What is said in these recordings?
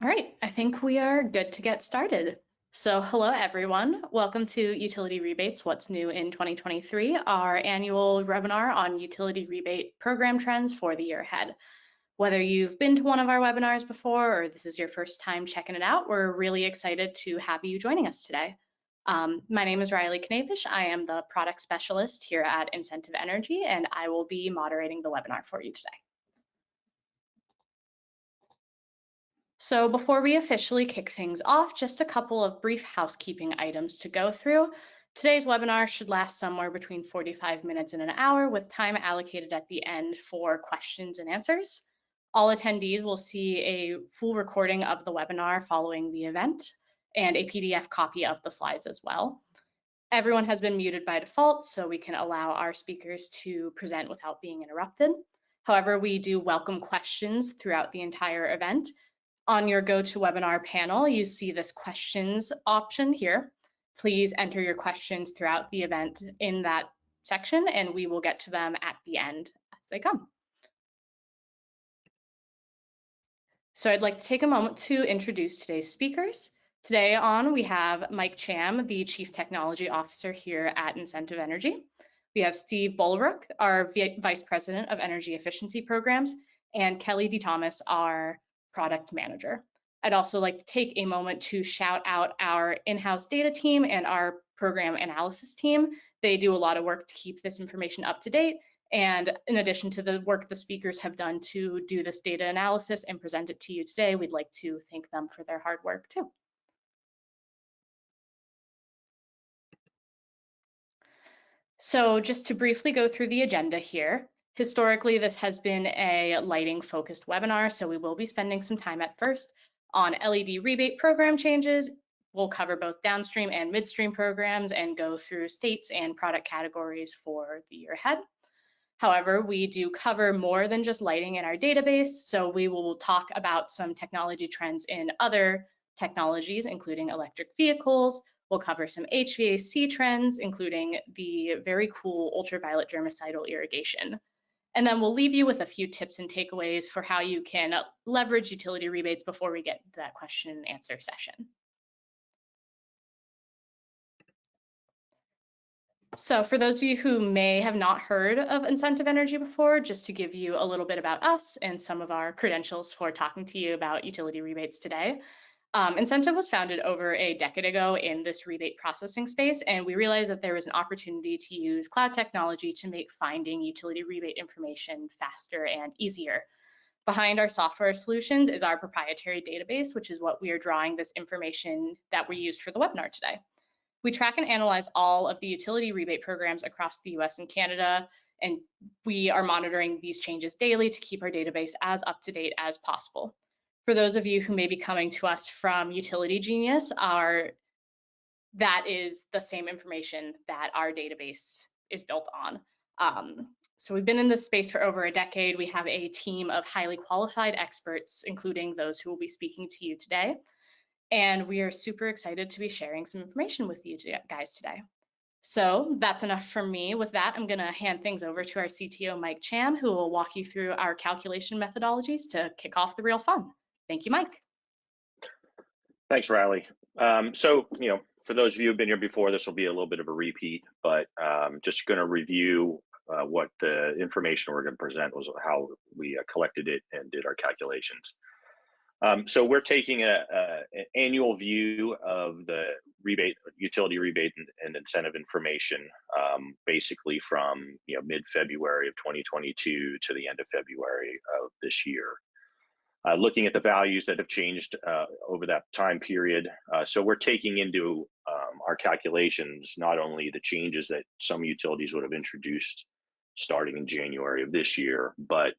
All right, I think we are good to get started. So hello everyone, welcome to Utility Rebates, What's New in 2023, our annual webinar on utility rebate program trends for the year ahead. Whether you've been to one of our webinars before or this is your first time checking it out, we're really excited to have you joining us today. My name is Riley Knavish. I am the product specialist here at Incentive Energy, and I will be moderating the webinar for you today. So before we officially kick things off, just a couple of brief housekeeping items to go through. Today's webinar should last somewhere between 45 minutes and an hour, with time allocated at the end for questions and answers. All attendees will see a full recording of the webinar following the event and a PDF copy of the slides as well. Everyone has been muted by default, so we can allow our speakers to present without being interrupted. However, we do welcome questions throughout the entire event. On your GoToWebinar panel, you see this questions option here. Please enter your questions throughout the event in that section, and we will get to them at the end as they come. So I'd like to take a moment to introduce today's speakers. Today on, we have Mike Cham, the Chief Technology Officer here at Incentive Energy. We have Steve Bulbrook, our Vice President of Energy Efficiency Programs, and Kelly D. Thomas, our Product Manager. I'd also like to take a moment to shout out our in-house data team and our program analysis team. They do a lot of work to keep this information up to date. And in addition to the work the speakers have done to do this data analysis and present it to you today, we'd like to thank them for their hard work too. So just to briefly go through the agenda here, historically, this has been a lighting-focused webinar, so we will be spending some time at first on LED rebate program changes. We'll cover both downstream and midstream programs and go through states and product categories for the year ahead. However, we do cover more than just lighting in our database, so we will talk about some technology trends in other technologies, including electric vehicles. We'll cover some HVAC trends, including the very cool ultraviolet germicidal irrigation. And then we'll leave you with a few tips and takeaways for how you can leverage utility rebates before we get to that question and answer session. So for those of you who may have not heard of Incentive Energy before, just to give you a little bit about us and some of our credentials for talking to you about utility rebates today. Incentive was founded over a decade ago in this rebate processing space, and we realized that there was an opportunity to use cloud technology to make finding utility rebate information faster and easier. Behind our software solutions is our proprietary database, which is what we are drawing this information that we used for the webinar today. We track and analyze all of the utility rebate programs across the US and Canada, and we are monitoring these changes daily to keep our database as up to date as possible. For those of you who may be coming to us from Utility Genius, that is the same information that our database is built on. So we've been in this space for over a decade. We have a team of highly qualified experts, including those who will be speaking to you today. And we are super excited to be sharing some information with you guys today. So that's enough from me. With that, I'm going to hand things over to our CTO, Mike Cham, who will walk you through our calculation methodologies to kick off the real fun. Thank you, Mike. Thanks, Riley. For those of you who've been here before, this will be a little bit of a repeat, but just going to review what the information we're going to present was, how we collected it and did our calculations. So we're taking an annual view of the utility rebate and incentive information, basically from mid-February of 2022 to the end of February of this year. Looking at the values that have changed over that time period. So we're taking into our calculations not only the changes that some utilities would have introduced starting in January of this year, but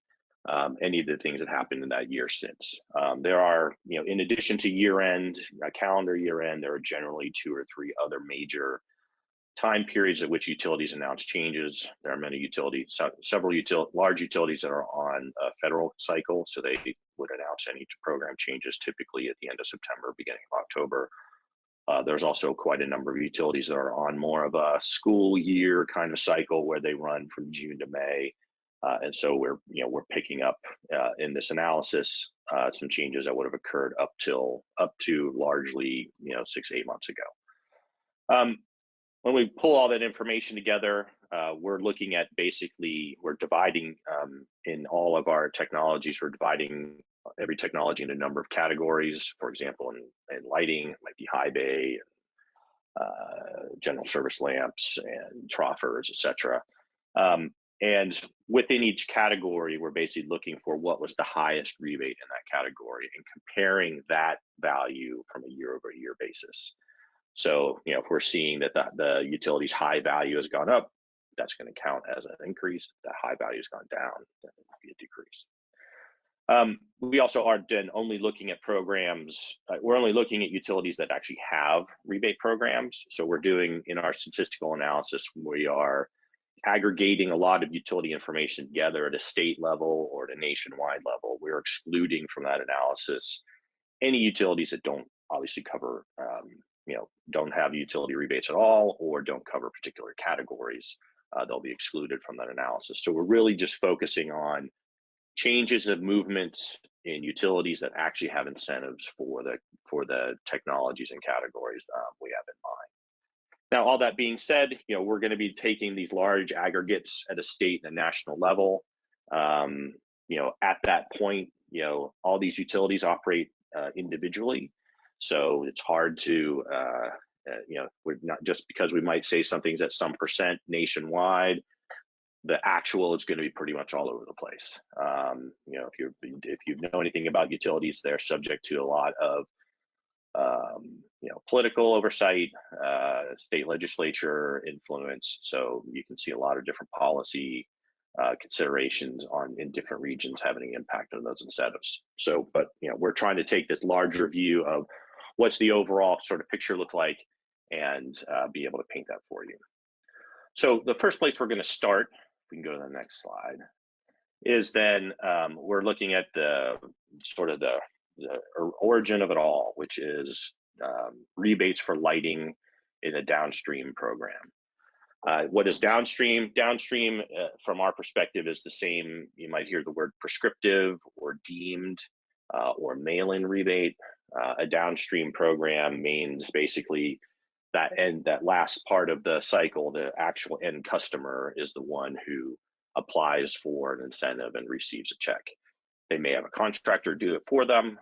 any of the things that happened in that year since. There are, in addition to year-end, calendar year-end, there are generally 2 or 3 other major time periods at which utilities announce changes. There are many utilities, several large utilities that are on a federal cycle, so they would announce any program changes typically at the end of September, beginning of October. There's also quite a number of utilities that are on more of a school year kind of cycle where they run from June to May. And so we're picking up in this analysis some changes that would have occurred up to largely 6 to 8 months ago. When we pull all that information together, we're looking at we're dividing in all of our technologies, we're dividing every technology into a number of categories. For example, in lighting, it might be high bay, general service lamps, and troffers, etc. And within each category, we're basically looking for what was the highest rebate in that category and comparing that value from a year-over-year basis. So, if we're seeing that the utility's high value has gone up, that's going to count as an increase. If that high value has gone down, then it would be a decrease. We also are then only looking at programs. We're only looking at utilities that actually have rebate programs. So we're doing, in our statistical analysis, we are aggregating a lot of utility information together at a state level or at a nationwide level. We're excluding from that analysis any utilities that don't obviously cover, don't have utility rebates at all, or don't cover particular categories. They'll be excluded from that analysis. So we're really just focusing on changes of movements in utilities that actually have incentives for the technologies and categories we have in mind. Now, all that being said, we're going to be taking these large aggregates at a state and a national level. At that point, all these utilities operate individually, so it's hard to, we're not, just because we might say something's at some percent nationwide, the actual is going to be pretty much all over the place. If you know anything about utilities, they're subject to a lot of political oversight, state legislature influence. So you can see a lot of different policy considerations in different regions having an impact on those incentives. So, but we're trying to take this larger view of what's the overall sort of picture look like and be able to paint that for you. So the first place we're going to start, if we can go to the next slide, is then we're looking at the origin of it all, which is rebates for lighting in a downstream program. What is downstream? Downstream, from our perspective, is the same. You might hear the word prescriptive or deemed or mail-in rebate. A downstream program means basically that last part of the cycle, the actual end customer is the one who applies for an incentive and receives a check. They may have a contractor do it for them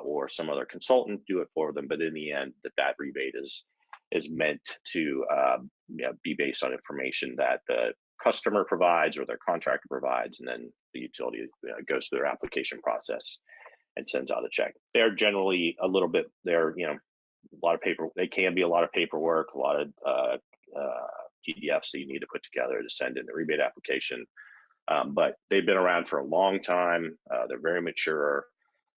or some other consultant do it for them, but in the end, that rebate is meant to be based on information that the customer provides or their contractor provides, and then the utility goes through their application process and sends out a check. They're generally a lot of paper. They can be a lot of paperwork, a lot of PDFs that you need to put together to send in the rebate application. But they've been around for a long time. They're very mature,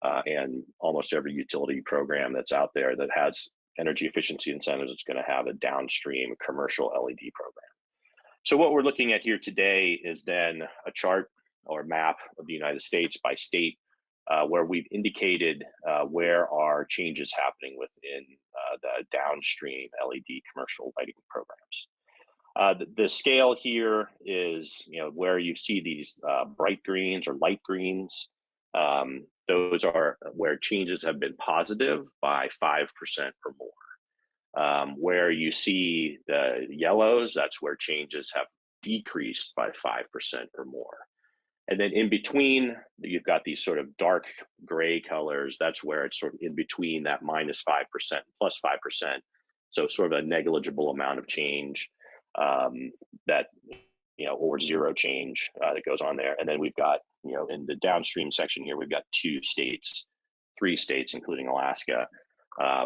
and almost every utility program that's out there that has energy efficiency incentives is going to have a downstream commercial LED program. So what we're looking at here today is then a chart or map of the United States by state, where we've indicated where are changes happening within the downstream LED commercial lighting programs. The scale here is, where you see these bright greens or light greens. Those are where changes have been positive by 5% or more. Where you see the yellows, that's where changes have decreased by 5% or more. And then in between, you've got these sort of dark gray colors. That's where it's sort of in between that -5% and +5%. So sort of a negligible amount of change or zero change that goes on there. And then we've got, in the downstream section here, we've got 3 states, including Alaska,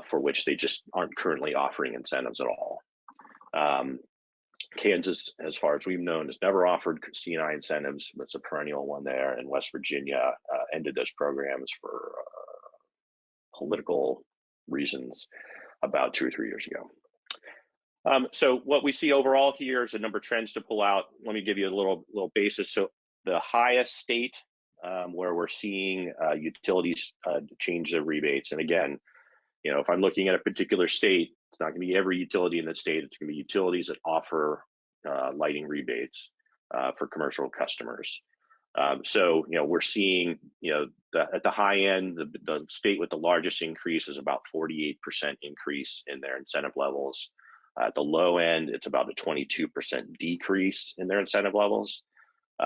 for which they just aren't currently offering incentives at all. Kansas, as far as we've known, has never offered C&I incentives. It's a perennial one there. And West Virginia ended those programs for political reasons about 2 or 3 years ago. So what we see overall here is a number of trends to pull out. Let me give you a little basis. So the highest state where we're seeing utilities change their rebates. And again, if I'm looking at a particular state, it's not going to be every utility in the state. It's going to be utilities that offer lighting rebates for commercial customers. So, we're seeing, at the high end, the state with the largest increase is about 48% increase in their incentive levels. At the low end, it's about a 22% decrease in their incentive levels.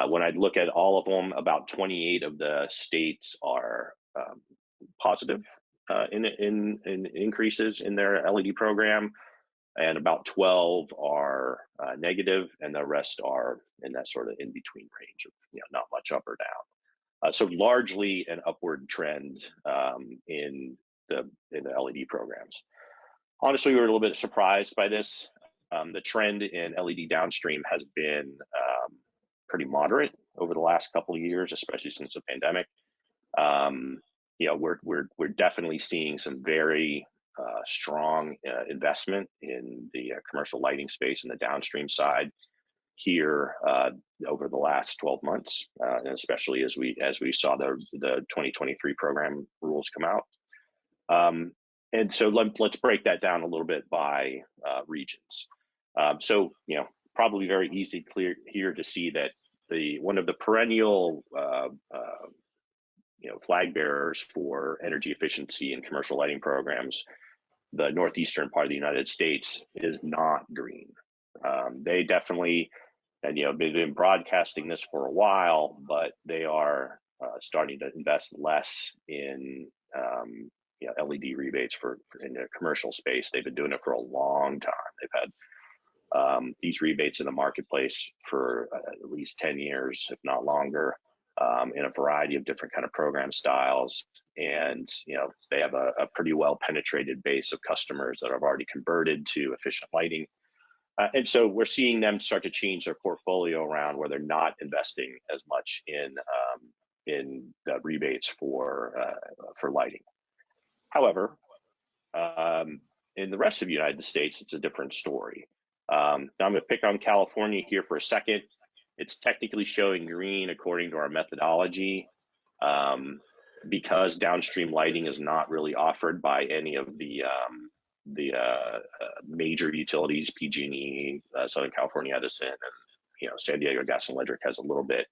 When I look at all of them, about 28 of the states are positive in increases in their LED program, and about 12 are negative, and the rest are in that sort of in-between range of not much up or down. So largely an upward trend in the LED programs. Honestly, we were a little bit surprised by this. The trend in LED downstream has been pretty moderate over the last couple of years, especially since the pandemic. We're definitely seeing some very strong investment in the commercial lighting space and the downstream side here over the last 12 months, and especially as we saw the 2023 program rules come out. And so let's break that down a little bit by regions. So probably very easy, clear here to see that one of the perennial flag bearers for energy efficiency and commercial lighting programs, the northeastern part of the United States, is not green. They definitely, and they've been broadcasting this for a while, but they are starting to invest less in LED rebates in the commercial space. They've been doing it for a long time. They've had these rebates in the marketplace for at least 10 years, if not longer, in a variety of different kind of program styles. And they have a pretty well penetrated base of customers that have already converted to efficient lighting. And so we're seeing them start to change their portfolio around where they're not investing as much in the rebates for lighting. However, in the rest of the United States, it's a different story. Now I'm going to pick on California here for a second. It's technically showing green according to our methodology, because downstream lighting is not really offered by any of the major utilities. PG&E, Southern California Edison, and San Diego Gas and Electric has a little bit.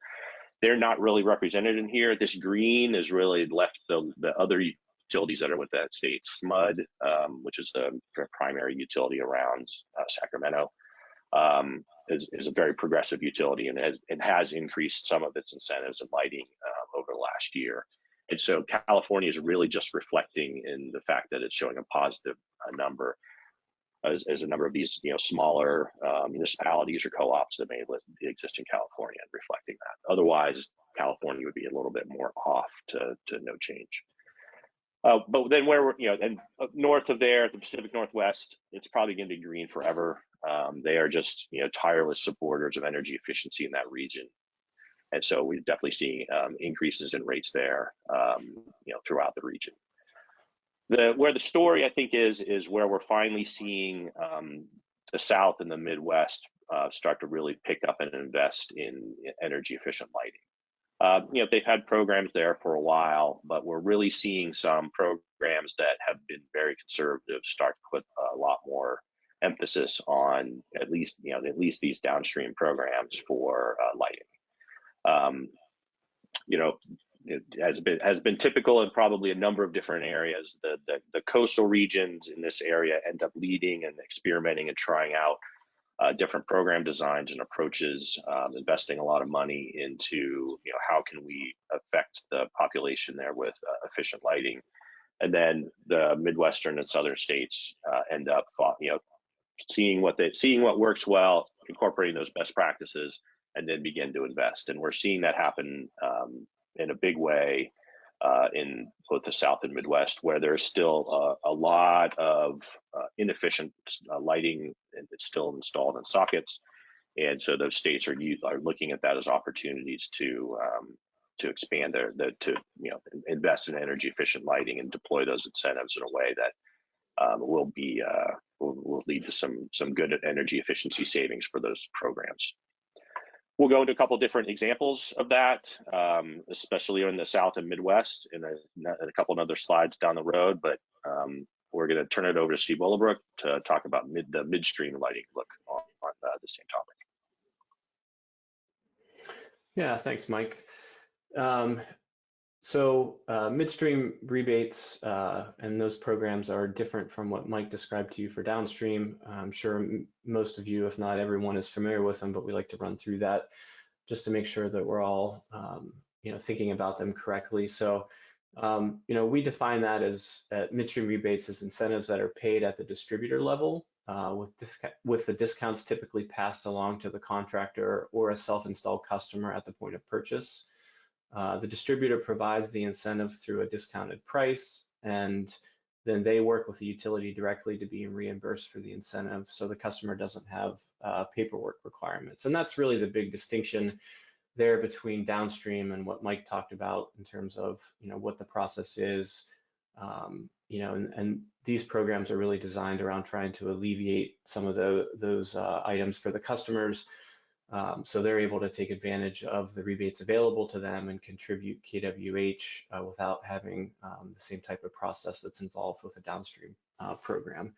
They're not really represented in here. This green is really left the other utilities that are with that state. SMUD, which is the primary utility around Sacramento, is a very progressive utility, and has increased some of its incentives in lighting over the last year. And so California is really just reflecting in the fact that it's showing a positive number, as a number of these smaller municipalities or co-ops that may exist in California, and reflecting that. Otherwise, California would be a little bit more off to no change. But then where and north of there, the Pacific Northwest, it's probably going to be green forever. They are just tireless supporters of energy efficiency in that region, and so we're definitely seeing increases in rates there, throughout the region. Where the story, I think, is where we're finally seeing the South and the Midwest start to really pick up and invest in energy efficient lighting. They've had programs there for a while, but we're really seeing some programs that have been very conservative start to put a lot more emphasis on at least these downstream programs for lighting. It has been typical in probably a number of different areas. The coastal regions in this area end up leading and experimenting and trying out different program designs and approaches, investing a lot of money into how can we affect the population there with efficient lighting. And then the Midwestern and Southern states end up seeing what works well, incorporating those best practices, and then begin to invest. And we're seeing that happen in a big way in both the South and Midwest, where there's still a lot of inefficient lighting that's still installed in sockets. And so those states are looking at that as opportunities to expand to invest in energy efficient lighting and deploy those incentives in a way that will lead to some good country efficiency savings for those programs. We'll go into a couple of different examples of that, especially in the South and Midwest, in a couple of other slides down the road. But we're going to turn it over to Steve Willebrook to talk about the midstream lighting look on the same topic. Yeah, thanks, Mike. Midstream rebates and those programs are different from what Mike described to you for downstream. I'm sure most of you, if not everyone, is familiar with them, but we like to run through that just to make sure that we're all thinking about them correctly. We define that as midstream rebates as incentives that are paid at the distributor level, with the discounts typically passed along to the contractor or a self-installed customer at the point of purchase. The distributor provides the incentive through a discounted price, and then they work with the utility directly to be reimbursed for the incentive, so the customer doesn't have paperwork requirements. And that's really the big distinction there between downstream and what Mike talked about in terms of what the process is. And these programs are really designed around trying to alleviate some of those items for the customers. So they're able to take advantage of the rebates available to them and contribute KWH without having the same type of process that's involved with a downstream program.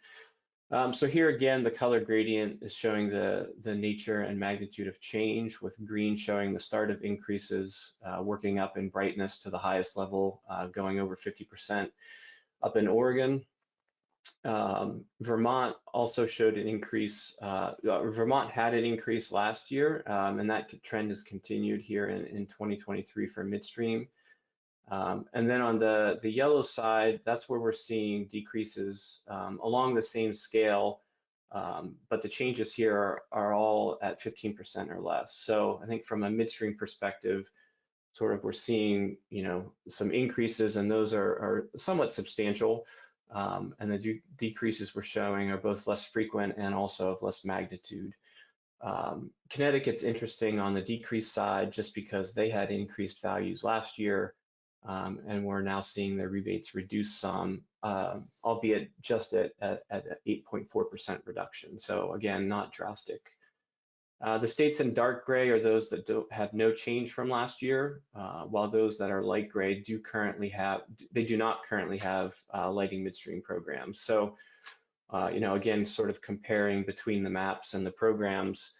So here again, the color gradient is showing the nature and magnitude of change, with green showing the start of increases, working up in brightness to the highest level, going over 50% up in Oregon. Vermont also showed an increase. Vermont had an increase last year, and that trend has continued here in 2023 for midstream. And then on the yellow side, that's where we're seeing decreases along the same scale, but the changes here are all at 15% or less. So I think from a midstream perspective, sort of we're seeing some increases, and those are somewhat substantial. And the decreases we're showing are both less frequent and also of less magnitude. Connecticut's interesting on the decrease side just because they had increased values last year, and we're now seeing their rebates reduce some, albeit just at 8.4% reduction. So again, not drastic. The states in dark gray are those that have no change from last year, while those that are light gray do not currently have lighting midstream programs. So, again, sort of comparing between the maps and the programs,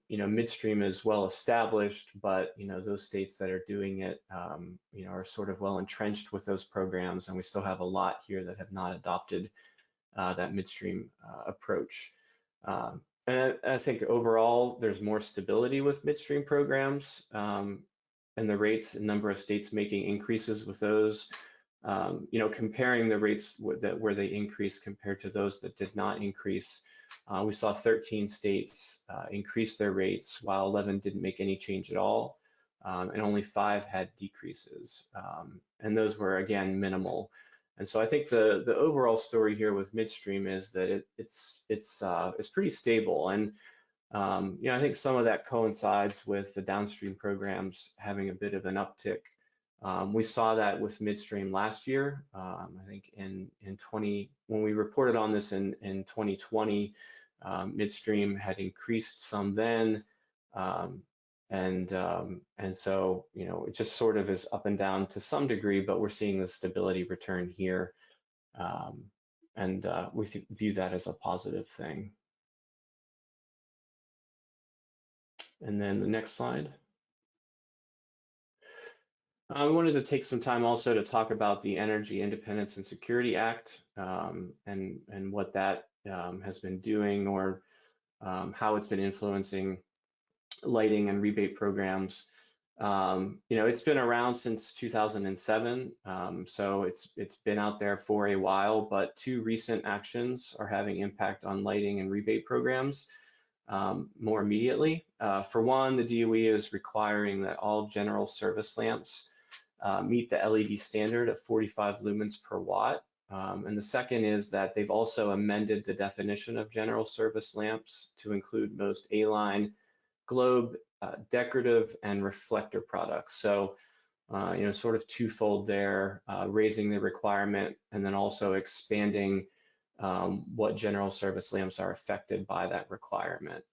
midstream is well established, but those states that are doing it, are sort of well entrenched with those programs, and we still have a lot here that have not adopted that midstream approach. And I think overall, there's more stability with midstream programs, and the rates and number of states making increases with those. Comparing the rates where they increased compared to those that did not increase, we saw 13 states increase their rates, while 11 didn't make any change at all, and only 5 had decreases. And those were, again, minimal. And so I think the overall story here with midstream is that it's pretty stable, and I think some of that coincides with the downstream programs having a bit of an uptick. We saw that with midstream last year. I think when we reported on this in 2020, midstream had increased some then. And so, it just sort of is up and down to some degree, but we're seeing the stability return here. And we view that as a positive thing. And then the next slide. I wanted to take some time also to talk about the Energy Independence and Security Act, and what that has been doing, or how it's been influencing lighting and rebate programs. It's been around since 2007, so it's been out there for a while, but 2 recent actions are having impact on lighting and rebate programs more immediately. For one, the DOE is requiring that all general service lamps meet the LED standard of 45 lumens per watt. And the second is that they've also amended the definition of general service lamps to include most A-line, globe, decorative, and reflector products. So, sort of twofold there, raising the requirement and then also expanding what general service lamps are affected by that requirement.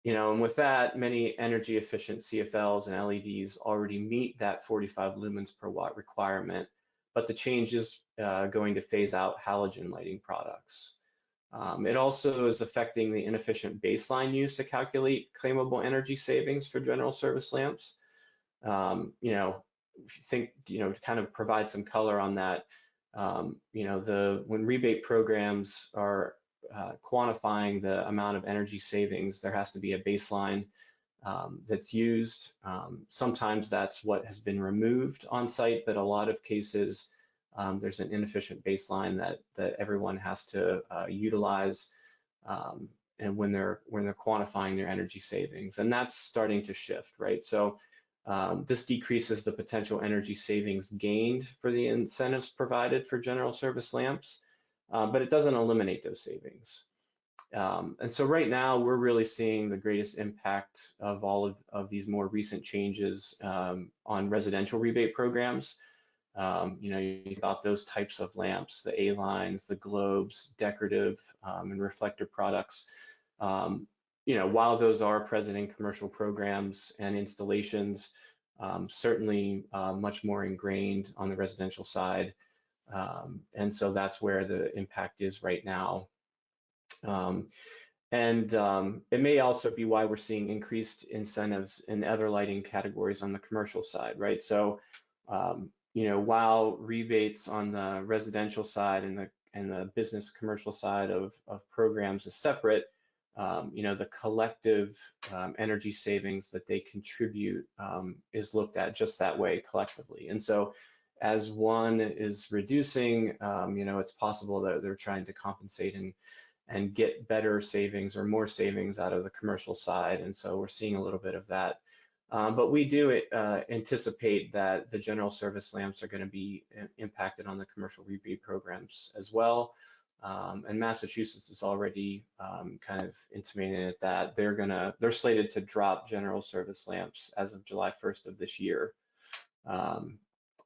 And with that, many energy efficient CFLs and LEDs already meet that 45 lumens per watt requirement, but the change is going to phase out halogen lighting products. It also is affecting the inefficient baseline used to calculate claimable energy savings for general service lamps. You know, if you think, you know, to kind of provide some color on that, you know, when rebate programs are quantifying the amount of energy savings, there has to be a baseline that's used. Sometimes that's what has been removed on site, but a lot of cases there's an inefficient baseline that everyone has to utilize, and when they're quantifying their energy savings, and that's starting to shift, right? So this decreases the potential energy savings gained for the incentives provided for general service lamps, but it doesn't eliminate those savings. And so right now we're really seeing the greatest impact of all of these more recent changes on residential rebate programs. You know, you think about those types of lamps, the A-lines, the globes, decorative and reflector products. You know, while those are present in commercial programs and installations, certainly much more ingrained on the residential side. And so that's where the impact is right now. It may also be why we're seeing increased incentives in other lighting categories on the commercial side, right? So, you know, while rebates on the residential side and the business commercial side of programs is separate, you know, the collective energy savings that they contribute is looked at just that way collectively. And so as one is reducing, you know, it's possible that they're trying to compensate and get better savings or more savings out of the commercial side. And so we're seeing a little bit of that. But we do anticipate that the general service lamps are going to be impacted on the commercial rebate programs as well. And Massachusetts is already kind of intimating at that they're slated to drop general service lamps as of July 1st of this year.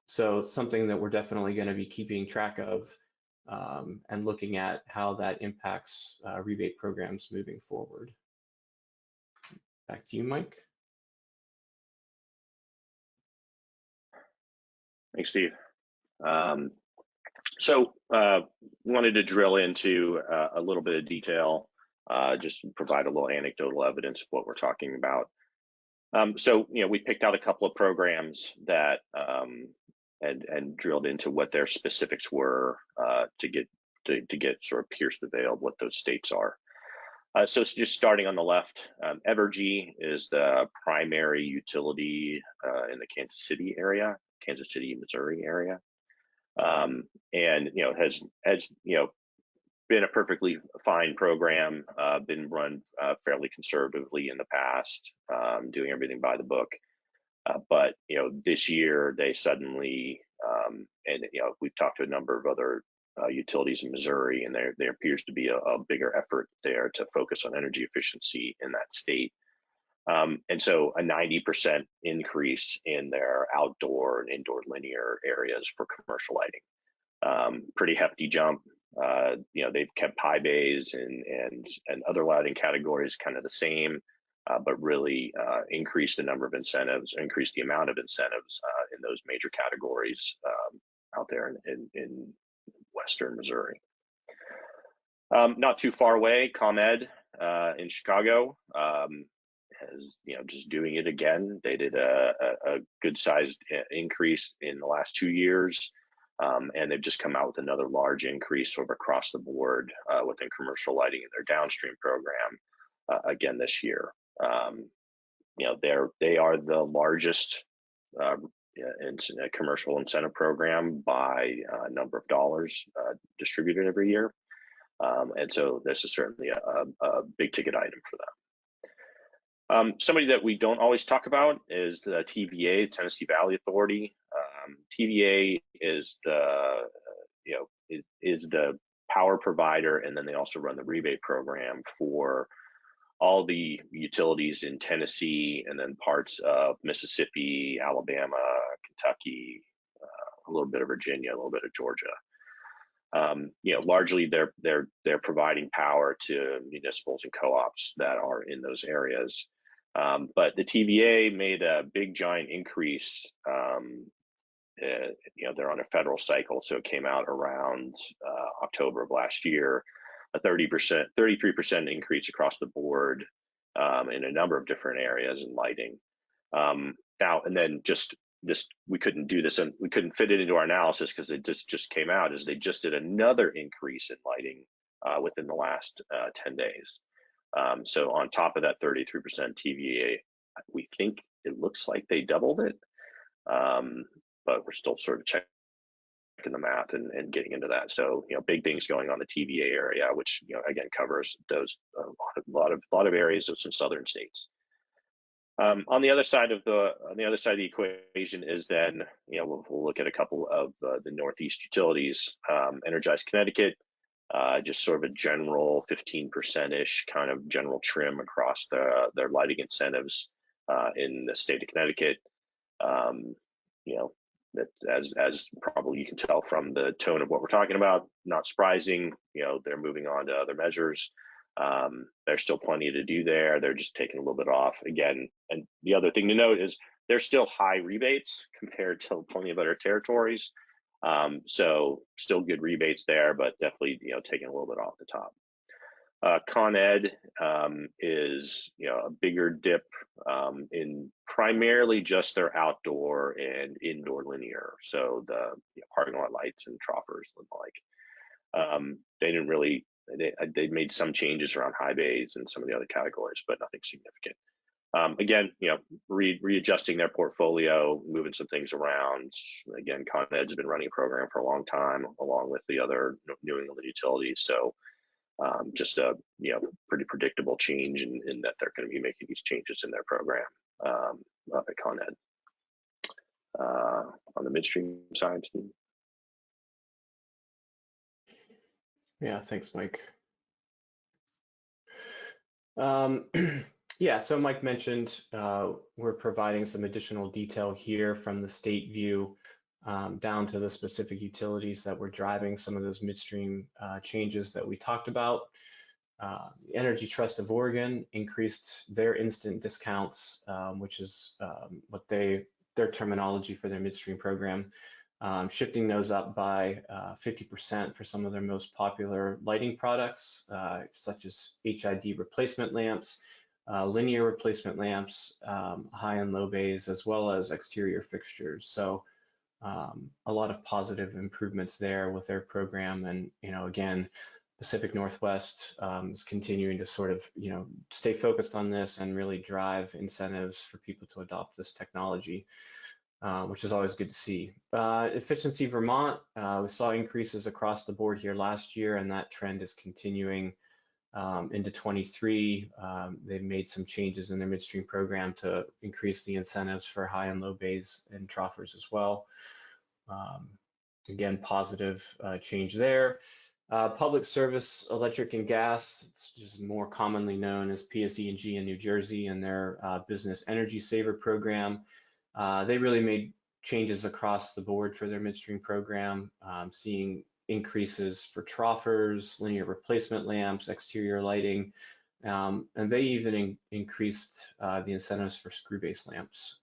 So it's something that we're definitely going to be keeping track of and looking at how that impacts rebate programs moving forward. Back to you, Mike. Thanks, Steve. So wanted to drill into a little bit of detail, just to provide a little anecdotal evidence of what we're talking about. So, you know, we picked out a couple of programs that and drilled into what their specifics were to get sort of pierce the veil of what those states are. So it's just starting on the left, Evergy is the primary utility in the Kansas City, Missouri area. And, you know, has you know, been a perfectly fine program, been run fairly conservatively in the past, doing everything by the book. But, you know, this year they suddenly, and, you know, we've talked to a number of other utilities in Missouri, and there appears to be a bigger effort there to focus on energy efficiency in that state. And so a 90% increase in their outdoor and indoor linear areas for commercial lighting. Pretty hefty jump. You know, they've kept high bays and other lighting categories kind of the same, but really increased the number of incentives, increased the amount of incentives in those major categories out there in Western Missouri. Not too far away, ComEd in Chicago is, you know, just doing it again. They did a good sized increase in the last 2 years. And they've just come out with another large increase sort of across the board within commercial lighting in their downstream program again this year. You know, they are the largest commercial incentive program by number of dollars distributed every year. And so this is certainly a big ticket item for them. Somebody that we don't always talk about is the TVA, Tennessee Valley Authority. TVA is the, you know, is the power provider, and then they also run the rebate program for all the utilities in Tennessee and then parts of Mississippi, Alabama, Kentucky, a little bit of Virginia, a little bit of Georgia. You know, largely they're providing power to municipals and co-ops that are in those areas. But the TVA made a big giant increase. You know, they're on a federal cycle, so it came out around October of last year, a 33% increase across the board in a number of different areas in lighting. Now, and then just we couldn't do this, and we couldn't fit it into our analysis because it just came out, is they just did another increase in lighting within the last 10 days. So on top of that 33% TVA, we think it looks like they doubled it, but we're still sort of checking the math and getting into that. So, big things going on the TVA area, which, again, covers those a lot of areas of some southern states. On the other side of the equation is then, we'll look at a couple of the Northeast utilities. Energized Connecticut, just sort of a general 15%-ish kind of general trim across their lighting incentives in the state of Connecticut. That as probably you can tell from the tone of what we're talking about, not surprising. They're moving on to other measures. There's still plenty to do there. They're just taking a little bit off again. And the other thing to note is there's still high rebates compared to plenty of other territories. So still good rebates there, but definitely, taking a little bit off the top. Con Ed is, a bigger dip in primarily just their outdoor and indoor linear. So the parking lot lights and troffers and the like. They didn't really, they made some changes around high bays and some of the other categories, but nothing significant. Again, readjusting their portfolio, moving some things around. Again, Con Ed's been running a program for a long time, along with the other New England utilities. So just a pretty predictable change in that they're going to be making these changes in their program at Con Ed. On the midstream side, Steve. Yeah, thanks, Mike. Yeah, so Mike mentioned we're providing some additional detail here from the state view down to the specific utilities that were driving some of those midstream changes that we talked about. The Energy Trust of Oregon increased their instant discounts, which is what their terminology for their midstream program, shifting those up by 50% for some of their most popular lighting products, such as HID replacement lamps, linear replacement lamps, high and low bays, as well as exterior fixtures. So a lot of positive improvements there with their program. And, again, Pacific Northwest is continuing to sort of, stay focused on this and really drive incentives for people to adopt this technology, which is always good to see. Efficiency Vermont, we saw increases across the board here last year, and that trend is continuing into 23. They've made some changes in their midstream program to increase the incentives for high and low bays and troffers as well. Again, positive change there. Public Service Electric and Gas, it's just more commonly known as PSE&G in New Jersey, and their Business Energy Saver program. They really made changes across the board for their midstream program, seeing increases for troffers, linear replacement lamps, exterior lighting, and they even increased the incentives for screw-base lamps,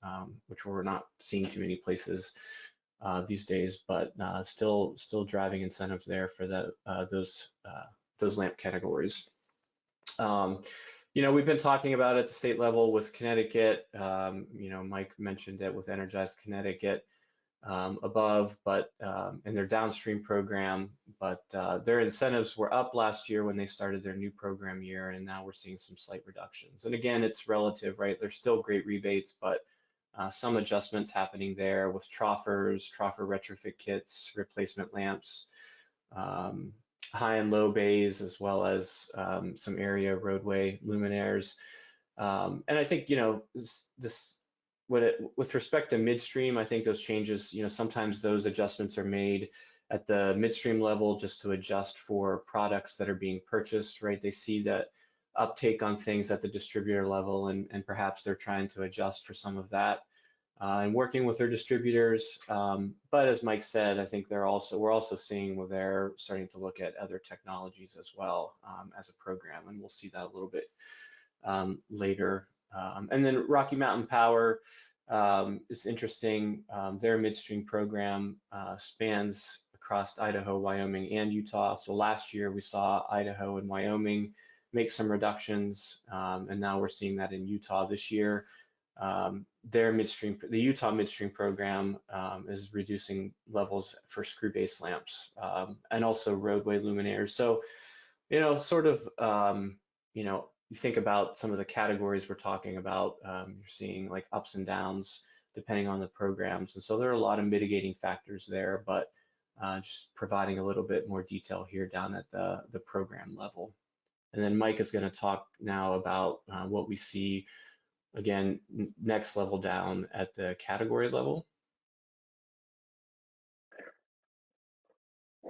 which we're not seeing too many places these days, but still driving incentives there for those lamp categories. We've been talking about it at the state level with Connecticut. Mike mentioned it with Energized Connecticut above, but in their downstream program, but their incentives were up last year when they started their new program year, and now we're seeing some slight reductions. And again, it's relative, right? There's still great rebates, but some adjustments happening there with troffers, troffer retrofit kits, replacement lamps, high and low bays, as well as some area roadway luminaires. And I think, with respect to midstream, I think those changes, sometimes those adjustments are made at the midstream level just to adjust for products that are being purchased, right? They see that uptake on things at the distributor level, and perhaps they're trying to adjust for some of that and working with their distributors. But as Mike said, I think we're also seeing where they're starting to look at other technologies as well as a program, and we'll see that a little bit later. And then Rocky Mountain Power is interesting. Their midstream program spans across Idaho, Wyoming, and Utah. So last year we saw Idaho and Wyoming make some reductions, and now we're seeing that in Utah this year. their midstream, the Utah midstream program is reducing levels for screw-based lamps and also roadway luminaires. So, sort of, you think about some of the categories we're talking about, you're seeing like ups and downs depending on the programs. And so there are a lot of mitigating factors there, but just providing a little bit more detail here down at the program level. And then Mike is going to talk now about what we see, again, next level down at the category level.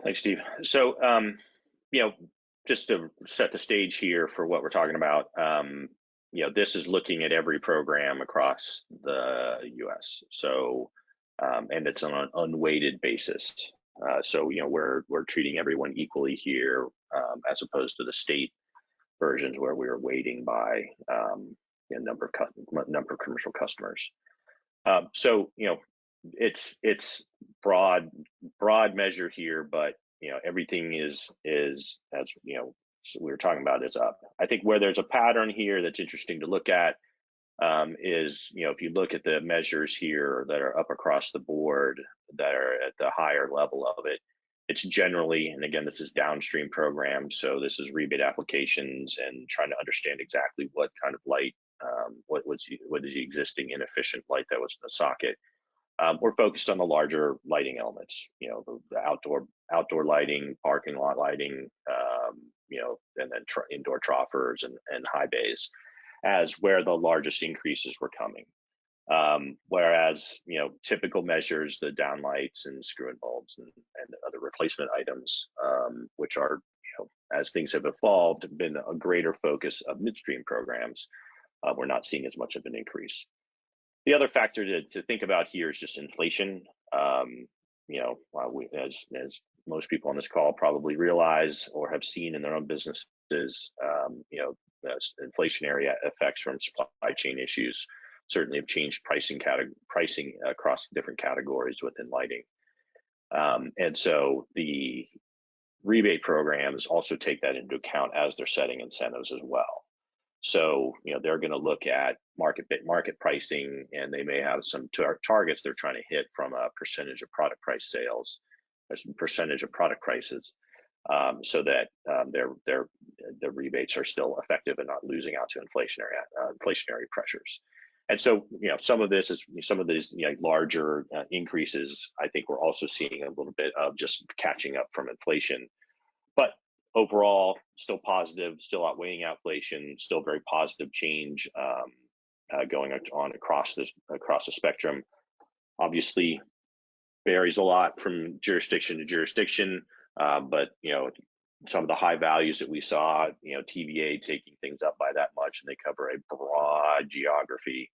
Thanks, Steve. So, just to set the stage here for what we're talking about, this is looking at every program across the U.S. So, and it's on an unweighted basis. So, we're treating everyone equally here, as opposed to the state versions where we were weighting by number of commercial customers. So, it's broad measure here, but everything is as so we were talking about is up. I think where there's a pattern here that's interesting to look at is if you look at the measures here that are up across the board that are at the higher level of it, it's generally, and again, this is downstream programs, so this is rebate applications and trying to understand exactly what kind of light, what is the existing inefficient light that was in the socket. We're focused on the larger lighting elements, the outdoor lighting, parking lot lighting, and then indoor troffers and high bays as where the largest increases were coming. Whereas, typical measures, the downlights and screw-in bulbs and other replacement items, which are, as things have evolved, been a greater focus of midstream programs, we're not seeing as much of an increase. The other factor to think about here is just inflation. As most people on this call probably realize or have seen in their own businesses, the inflationary effects from supply chain issues certainly have changed pricing across different categories within lighting. And so the rebate programs also take that into account as they're setting incentives as well. So, they're going to look at market pricing, and they may have some targets they're trying to hit from a percentage of product price sales, or some percentage of product prices, so that their rebates are still effective and not losing out to inflationary pressures. And so, some of these larger increases, I think we're also seeing a little bit of just catching up from inflation. But overall, still positive, still outweighing inflation, still very positive change going on across the spectrum. Obviously, varies a lot from jurisdiction to jurisdiction, but some of the high values that we saw, TVA taking things up by that much, and they cover a broad geography,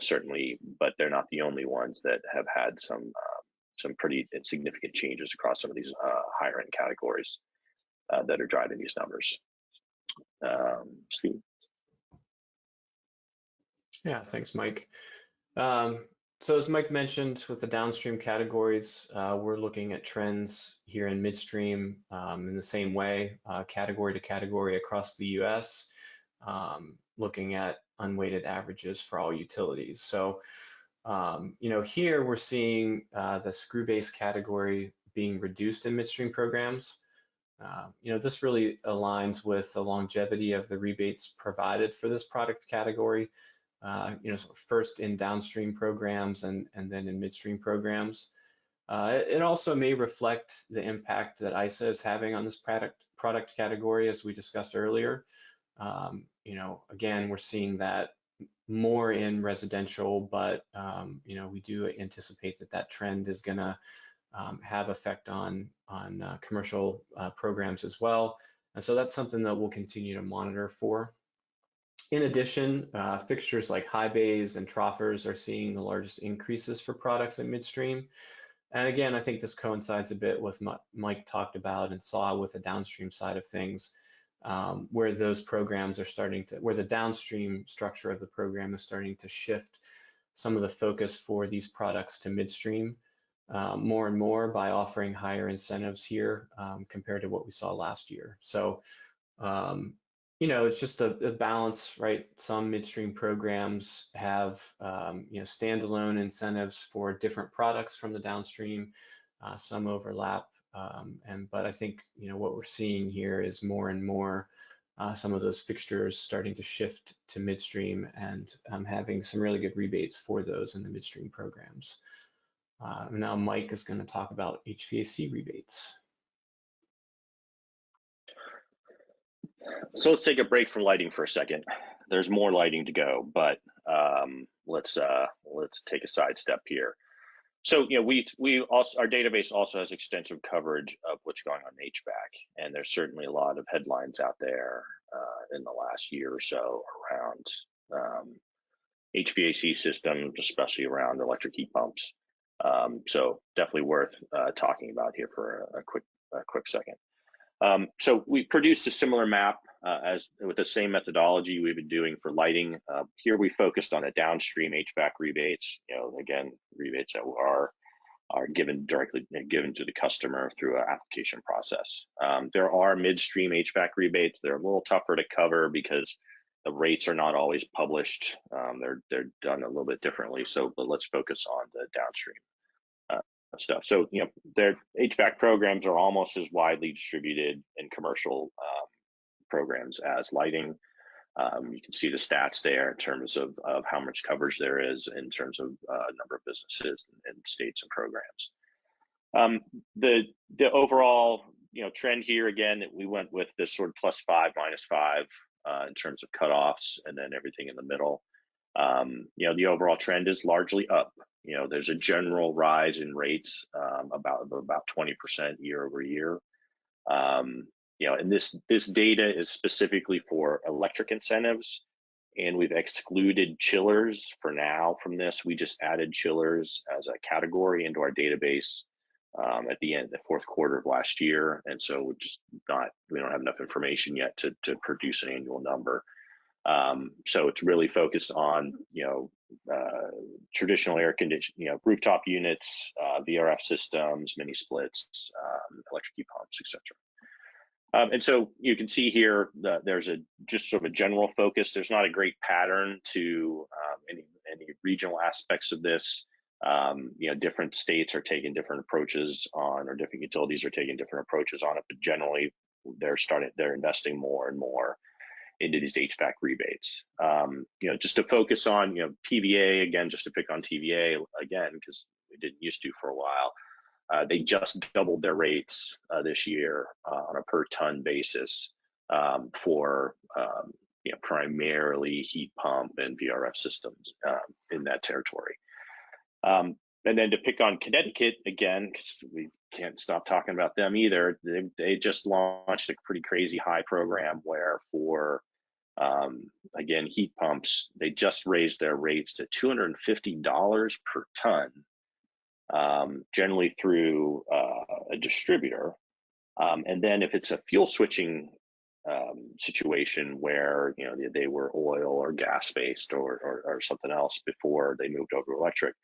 certainly, but they're not the only ones that have had some pretty significant changes across some of these higher end categories that are driving these numbers. Steve. Yeah, thanks, Mike. So as Mike mentioned, with the downstream categories, we're looking at trends here in midstream in the same way, category to category across the US, looking at unweighted averages for all utilities. So, here we're seeing the screw-based category being reduced in midstream programs. This really aligns with the longevity of the rebates provided for this product category, first in downstream programs and then in midstream programs. It also may reflect the impact that ISA is having on this product category, as we discussed earlier. Again, we're seeing that more in residential, but we do anticipate that trend is going to have effect on commercial programs as well. And so that's something that we'll continue to monitor for. In addition, fixtures like high bays and troffers are seeing the largest increases for products in midstream. And again, I think this coincides a bit with what Mike talked about and saw with the downstream side of things, where those programs are where the downstream structure of the program is starting to shift some of the focus for these products to midstream more and more by offering higher incentives here compared to what we saw last year. So It's just a balance, right? Some midstream programs have, standalone incentives for different products from the downstream. Some overlap, but I think, what we're seeing here is more and more some of those fixtures starting to shift to midstream and having some really good rebates for those in the midstream programs. Now Mike is going to talk about HVAC rebates. So let's take a break from lighting for a second. There's more lighting to go, but let's take a sidestep here. So we also, our database also has extensive coverage of what's going on in HVAC, and there's certainly a lot of headlines out there in the last year or so around HVAC systems, especially around electric heat pumps. So definitely worth talking about here for a quick second. So we produced a similar map as with the same methodology we've been doing for lighting. Here we focused on the downstream HVAC rebates. Again, rebates that are directly given to the customer through an application process. There are midstream HVAC rebates. They're a little tougher to cover because the rates are not always published. They're done a little bit differently. But let's focus on the downstream stuff. So, their HVAC programs are almost as widely distributed in commercial programs as lighting. You can see the stats there in terms of how much coverage there is in terms of number of businesses and states and programs. The overall trend here, again, we went with this sort of +5, -5 in terms of cutoffs, and then everything in the middle. The overall trend is largely up. There's a general rise in rates, about 20% year over year. And this data is specifically for electric incentives, and we've excluded chillers for now from this. We just added chillers as a category into our database at the end of the fourth quarter of last year, and so we don't have enough information yet to produce an annual number. So it's really focused on traditional air conditioning, rooftop units, VRF systems, mini splits, electric heat pumps, etc. And so you can see here that there's just sort of a general focus. There's not a great pattern to any regional aspects of this. Different states are taking different approaches on, or different utilities are taking different approaches on it, but generally they're investing more and more into these HVAC rebates. Just to focus on, TVA, again, just to pick on TVA again, because we didn't used to for a while. They just doubled their rates this year on a per ton basis for primarily heat pump and VRF systems in that territory. And then to pick on Connecticut again, because we can't stop talking about them either. They just launched a pretty crazy high program where for again, heat pumps, they just raised their rates to $250 per ton. Generally through a distributor. And then if it's a fuel switching situation where they were oil or gas based or something else before they moved over to electric,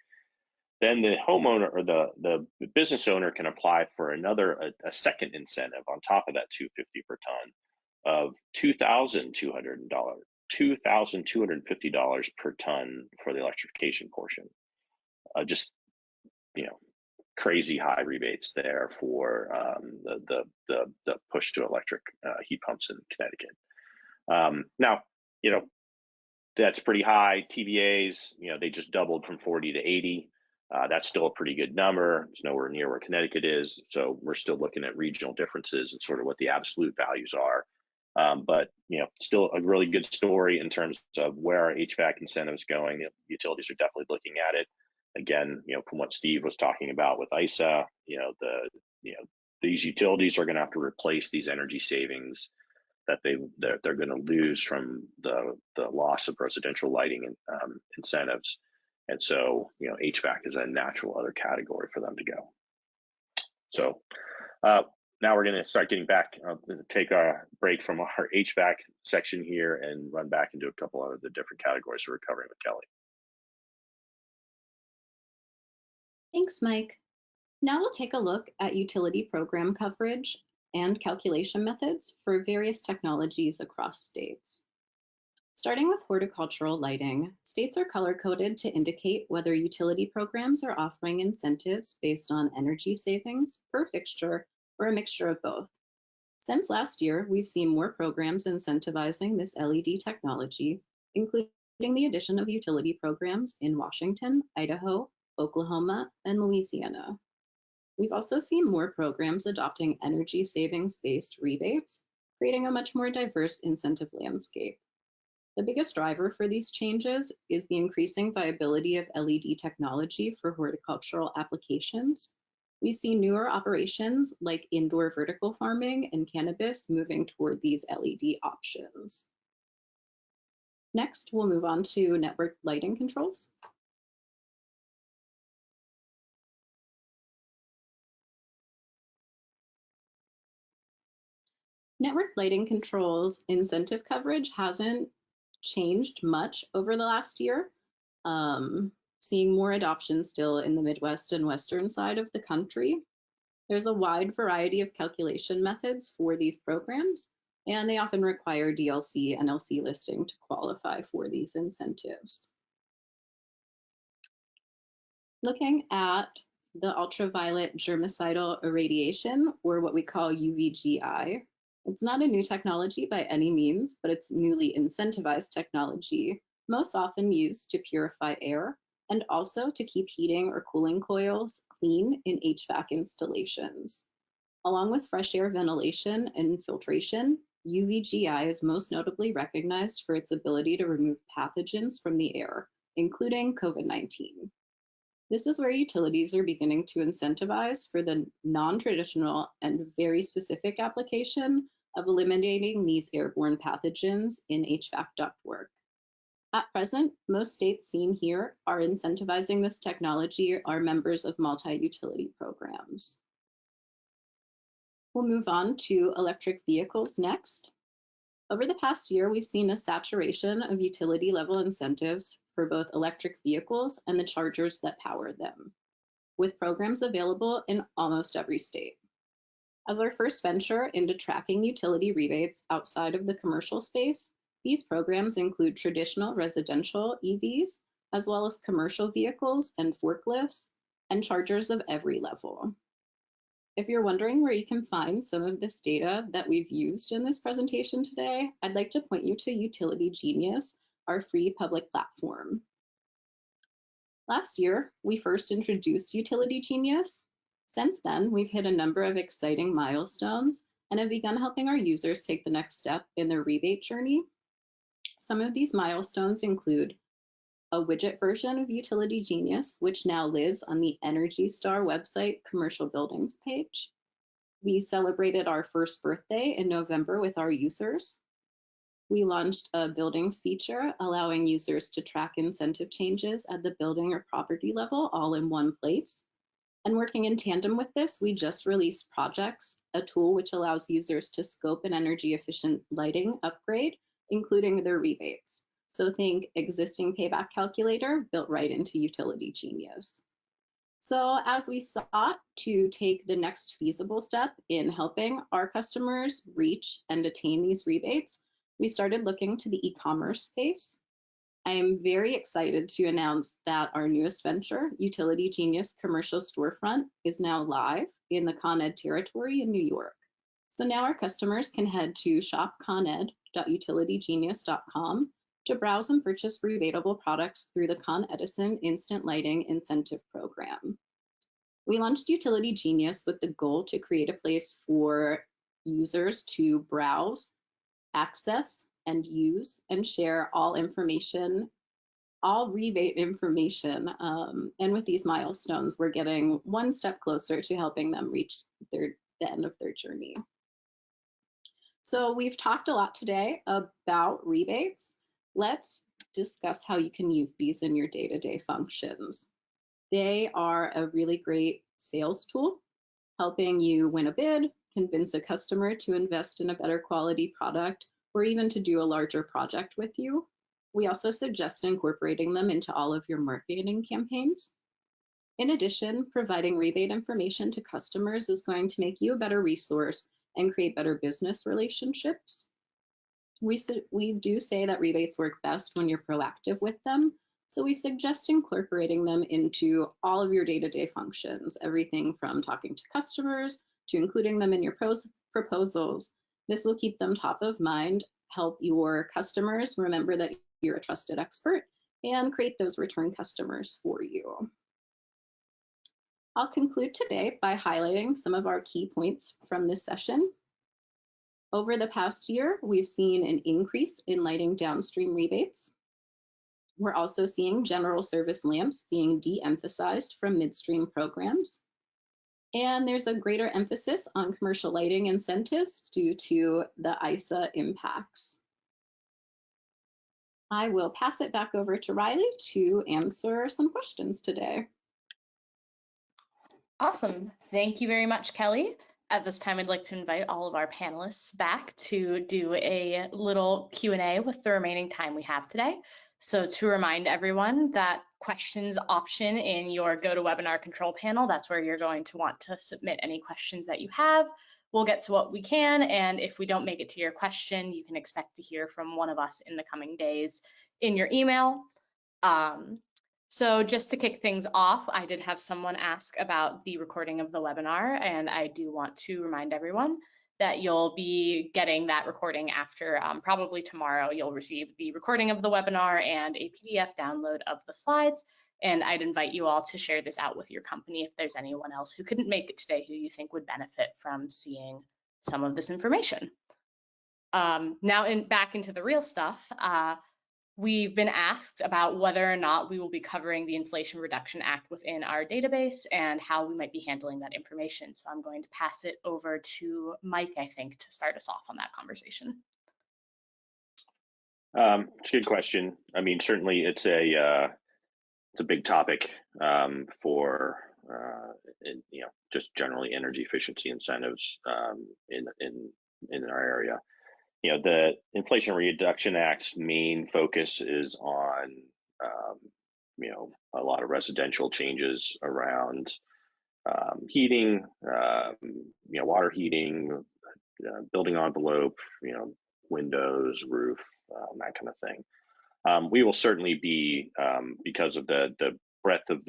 then the homeowner or the business owner can apply for a second incentive on top of that $250 per ton of $2,250 per ton for the electrification portion. Just crazy high rebates there for the push to electric heat pumps in Connecticut. Now, that's pretty high. TVAs, they just doubled from 40 to 80. That's still a pretty good number. It's nowhere near where Connecticut is, so we're still looking at regional differences and sort of what the absolute values are. But still a really good story in terms of where our HVAC incentives going. Utilities are definitely looking at it. Again, from what Steve was talking about with ISA, these utilities are going to have to replace these energy savings that they're going to lose from the loss of residential lighting incentives, and so HVAC is a natural other category for them to go. So now we're going to start getting back, take our break from our HVAC section here and run back into a couple of the different categories we're covering with Kelly. Thanks, Mike. Now we'll take a look at utility program coverage and calculation methods for various technologies across states. Starting with horticultural lighting, states are color-coded to indicate whether utility programs are offering incentives based on energy savings per fixture or a mixture of both. Since last year, we've seen more programs incentivizing this LED technology, including the addition of utility programs in Washington, Idaho, Oklahoma, and Louisiana. We've also seen more programs adopting energy savings-based rebates, creating a much more diverse incentive landscape. The biggest driver for these changes is the increasing viability of LED technology for horticultural applications. We see newer operations like indoor vertical farming and cannabis moving toward these LED options. Next, we'll move on to network lighting controls. Network lighting controls incentive coverage hasn't changed much over the last year. Seeing more adoption still in the Midwest and Western side of the country. There's a wide variety of calculation methods for these programs, and they often require DLC and LC listing to qualify for these incentives. Looking at the ultraviolet germicidal irradiation, or what we call UVGI, it's not a new technology by any means, but it's newly incentivized technology, most often used to purify air and also to keep heating or cooling coils clean in HVAC installations. Along with fresh air ventilation and filtration, UVGI is most notably recognized for its ability to remove pathogens from the air, including COVID-19. This is where utilities are beginning to incentivize for the non-traditional and very specific application of eliminating these airborne pathogens in HVAC ductwork. At present, most states seen here are incentivizing this technology are members of multi-utility programs. We'll move on to electric vehicles next. Over the past year, we've seen a saturation of utility level incentives for both electric vehicles and the chargers that power them, with programs available in almost every state. As our first venture into tracking utility rebates outside of the commercial space, these programs include traditional residential EVs, as well as commercial vehicles and forklifts, and chargers of every level. If you're wondering where you can find some of this data that we've used in this presentation today, I'd like to point you to Utility Genius, our free public platform. Last year, we first introduced Utility Genius. Since then, we've hit a number of exciting milestones and have begun helping our users take the next step in their rebate journey. Some of these milestones include a widget version of Utility Genius, which now lives on the Energy Star website commercial buildings page. We celebrated our first birthday in November with our users. We launched a buildings feature allowing users to track incentive changes at the building or property level all in one place. And working in tandem with this, we just released Projects, a tool which allows users to scope an energy efficient lighting upgrade, including their rebates. So think existing payback calculator built right into Utility Genius. So as we sought to take the next feasible step in helping our customers reach and attain these rebates, we started looking to the e-commerce space. I am very excited to announce that our newest venture, Utility Genius Commercial Storefront, is now live in the Con Ed territory in New York. So now our customers can head to shopconed.utilitygenius.com to browse and purchase rebatable products through the Con Edison Instant Lighting Incentive Program. We launched Utility Genius with the goal to create a place for users to browse, access, and use and share all information, all rebate information. And with these milestones, we're getting one step closer to helping them reach the end of their journey. So we've talked a lot today about rebates. Let's discuss how you can use these in your day-to-day functions. They are a really great sales tool, helping you win a bid, convince a customer to invest in a better quality product, or even to do a larger project with you. We also suggest incorporating them into all of your marketing campaigns. In addition, providing rebate information to customers is going to make you a better resource and create better business relationships. We do say that rebates work best when you're proactive with them. So we suggest incorporating them into all of your day-to-day functions, everything from talking to customers to including them in your proposals. This will keep them top of mind, help your customers remember that you're a trusted expert, and create those return customers for you. I'll conclude today by highlighting some of our key points from this session. Over the past year, we've seen an increase in lighting downstream rebates. We're also seeing general service lamps being de-emphasized from midstream programs. And there's a greater emphasis on commercial lighting incentives due to the ISA impacts. I will pass it back over to Riley to answer some questions today. Awesome. Thank you very much, Kelly. At this time, I'd like to invite all of our panelists back to do a little Q&A with the remaining time we have today. So to remind everyone, that questions option in your GoToWebinar control panel, that's where you're going to want to submit any questions that you have. We'll get to what we can, and if we don't make it to your question, you can expect to hear from one of us in the coming days in your email. So just to kick things off, I did have someone ask about the recording of the webinar, and I do want to remind everyone that you'll be getting that recording after probably tomorrow. You'll receive the recording of the webinar and a PDF download of the slides, and I'd invite you all to share this out with your company if there's anyone else who couldn't make it today who you think would benefit from seeing some of this information. Now back into the real stuff. We've been asked about whether or not we will be covering the Inflation Reduction Act within our database and how we might be handling that information. So I'm going to pass it over to Mike, I think, to start us off on that conversation. It's a good question. I mean, certainly it's a big topic for just generally energy efficiency incentives in our area. The Inflation Reduction Act's main focus is on, a lot of residential changes around heating, water heating, building envelope, windows, roof, that kind of thing. We will certainly be, because of the breadth of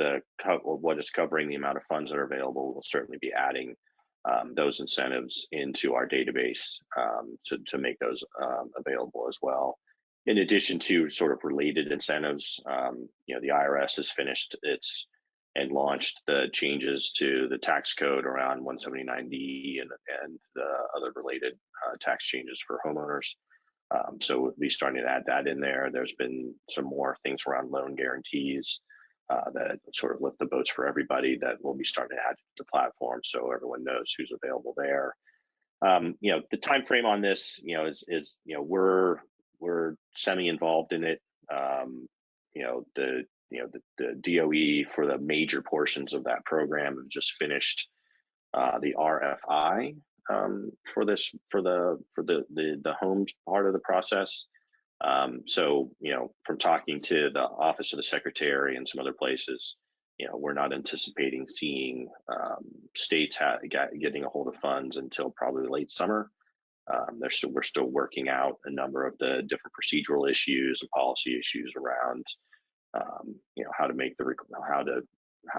what is covering the amount of funds that are available, we'll certainly be adding those incentives into our database to make those available as well. In addition to sort of related incentives, the IRS has finished and launched the changes to the tax code around 179D and the other related tax changes for homeowners. So we'll be starting to add that in there. There's been some more things around loan guarantees that sort of lift the boats for everybody that we'll be starting to add to the platform, so everyone knows who's available there. The time frame on this, is we're semi-involved in it. The DOE for the major portions of that program have just finished the RFI for the homes part of the process. So, from talking to the Office of the Secretary and some other places, we're not anticipating seeing states getting a hold of funds until probably late summer. We're still working out a number of the different procedural issues and policy issues around, how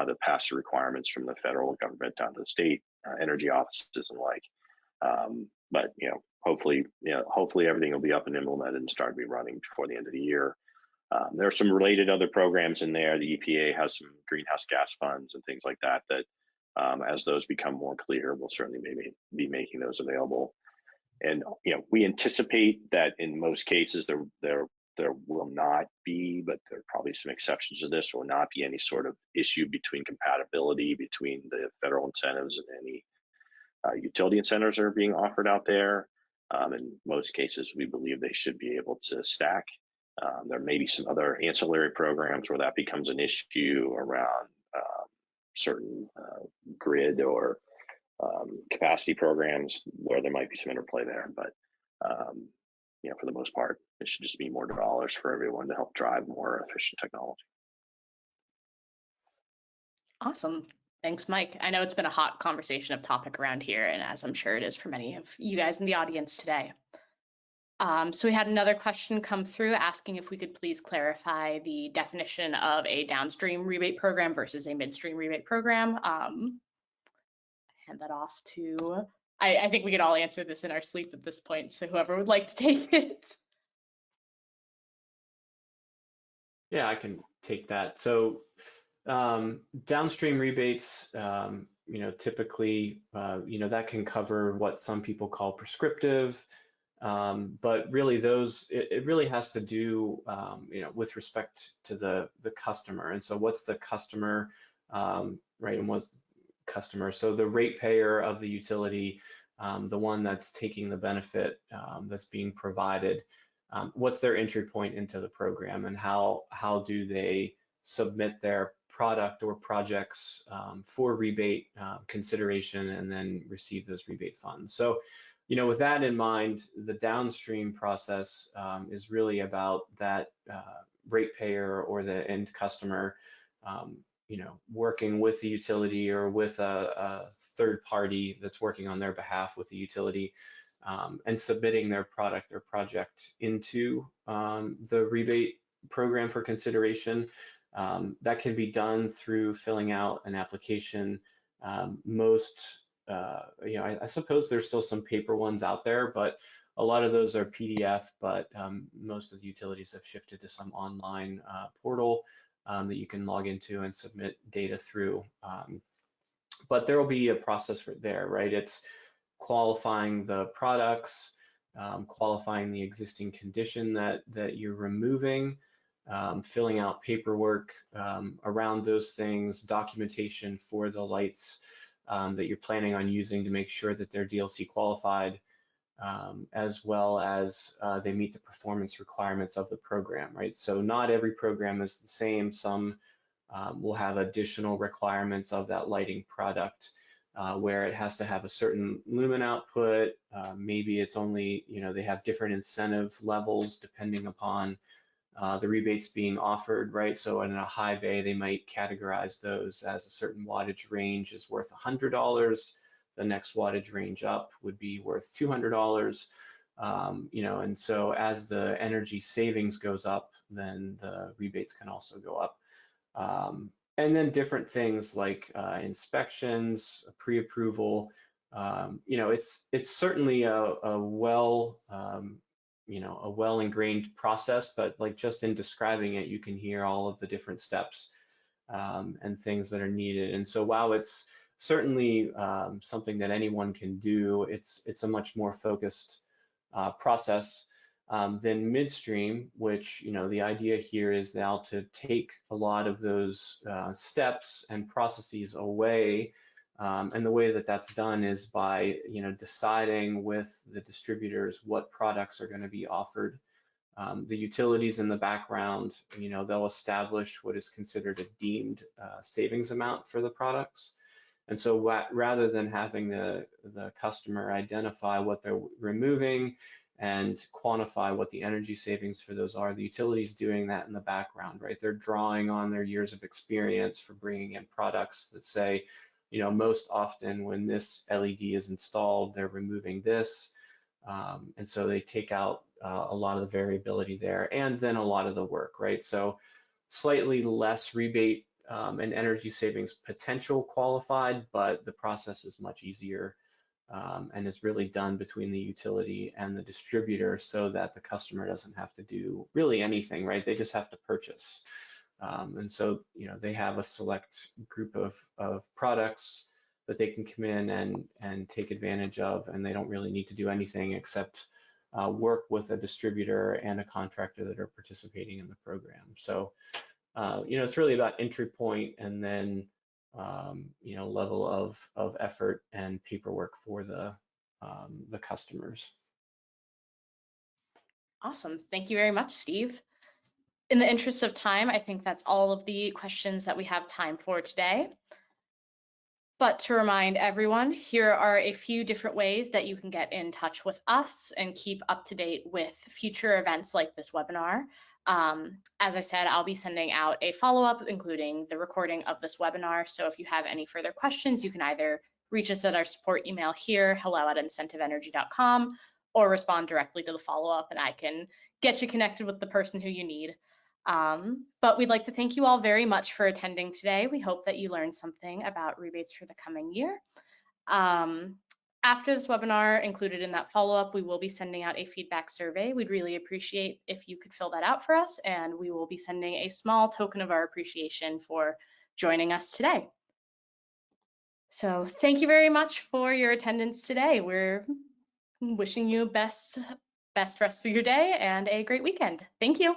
to pass the requirements from the federal government down to the state energy offices and like. But hopefully everything will be up and implemented and start to be running before the end of the year. There are some related other programs in there. The EPA has some greenhouse gas funds and things like that as those become more clear, we'll certainly maybe be making those available. And we anticipate that in most cases there will not be, but there are probably some exceptions to this, will not be any sort of issue between compatibility between the federal incentives and any utility incentives that are being offered out there. In most cases, we believe they should be able to stack. There may be some other ancillary programs where that becomes an issue around certain grid or capacity programs where there might be some interplay there. But for the most part, it should just be more dollars for everyone to help drive more efficient technology. Awesome. Thanks, Mike. I know it's been a hot conversation of topic around here, and as I'm sure it is for many of you guys in the audience today. So we had another question come through asking if we could please clarify the definition of a downstream rebate program versus a midstream rebate program. Hand that off to, I think we could all answer this in our sleep at this point, so whoever would like to take it. Yeah, I can take that. So downstream rebates, typically, that can cover what some people call prescriptive, but really it really has to do, with respect to the customer. And so what's the customer, right? And what's customer? So the ratepayer of the utility, the one that's taking the benefit that's being provided, what's their entry point into the program, and how do they submit their product or projects for rebate consideration and then receive those rebate funds. So, with that in mind, the downstream process is really about that ratepayer or the end customer, working with the utility or with a third party that's working on their behalf with the utility, and submitting their product or project into the rebate program for consideration. That can be done through filling out an application. I suppose there's still some paper ones out there, but a lot of those are PDF, but most of the utilities have shifted to some online portal that you can log into and submit data through. But there will be a process there, right? It's qualifying the products, qualifying the existing condition that you're removing, filling out paperwork around those things, documentation for the lights that you're planning on using to make sure that they're DLC qualified, as well as they meet the performance requirements of the program, right? So not every program is the same. Some will have additional requirements of that lighting product, where it has to have a certain lumen output. Maybe it's only, they have different incentive levels depending upon the rebates being offered, right? So in a high bay, they might categorize those as a certain wattage range is worth $100. The next wattage range up would be worth $200. And so as the energy savings goes up, then the rebates can also go up. And then different things like inspections, pre-approval. It's certainly a well ingrained process, but like just in describing it, you can hear all of the different steps and things that are needed. And so while it's certainly something that anyone can do, it's a much more focused process than midstream, which, the idea here is now to take a lot of those steps and processes away. And the way that that's done is by, deciding with the distributors what products are going to be offered. The utilities in the background, they'll establish what is considered a deemed savings amount for the products. And so rather than having the customer identify what they're removing and quantify what the energy savings for those are, the utility's doing that in the background, right? They're drawing on their years of experience for bringing in products that say, most often when this LED is installed, they're removing this. And so they take out a lot of the variability there, and then a lot of the work, right? So slightly less rebate and energy savings potential qualified, but the process is much easier and is really done between the utility and the distributor so that the customer doesn't have to do really anything, right? They just have to purchase. And so, they have a select group of products that they can come in and take advantage of, and they don't really need to do anything except work with a distributor and a contractor that are participating in the program. So, it's really about entry point and then, level of effort and paperwork for the customers. Awesome. Thank you very much, Steve. In the interest of time, I think that's all of the questions that we have time for today. But to remind everyone, here are a few different ways that you can get in touch with us and keep up to date with future events like this webinar. As I said, I'll be sending out a follow-up, including the recording of this webinar. So if you have any further questions, you can either reach us at our support email here, hello@incentiveenergy.com, or respond directly to the follow-up and I can get you connected with the person who you need. But we'd like to thank you all very much for attending today. We hope that you learned something about rebates for the coming year. After this webinar, included in that follow-up, we will be sending out a feedback survey. We'd really appreciate if you could fill that out for us, and we will be sending a small token of our appreciation for joining us today. So thank you very much for your attendance today. We're wishing you best rest of your day and a great weekend. Thank you.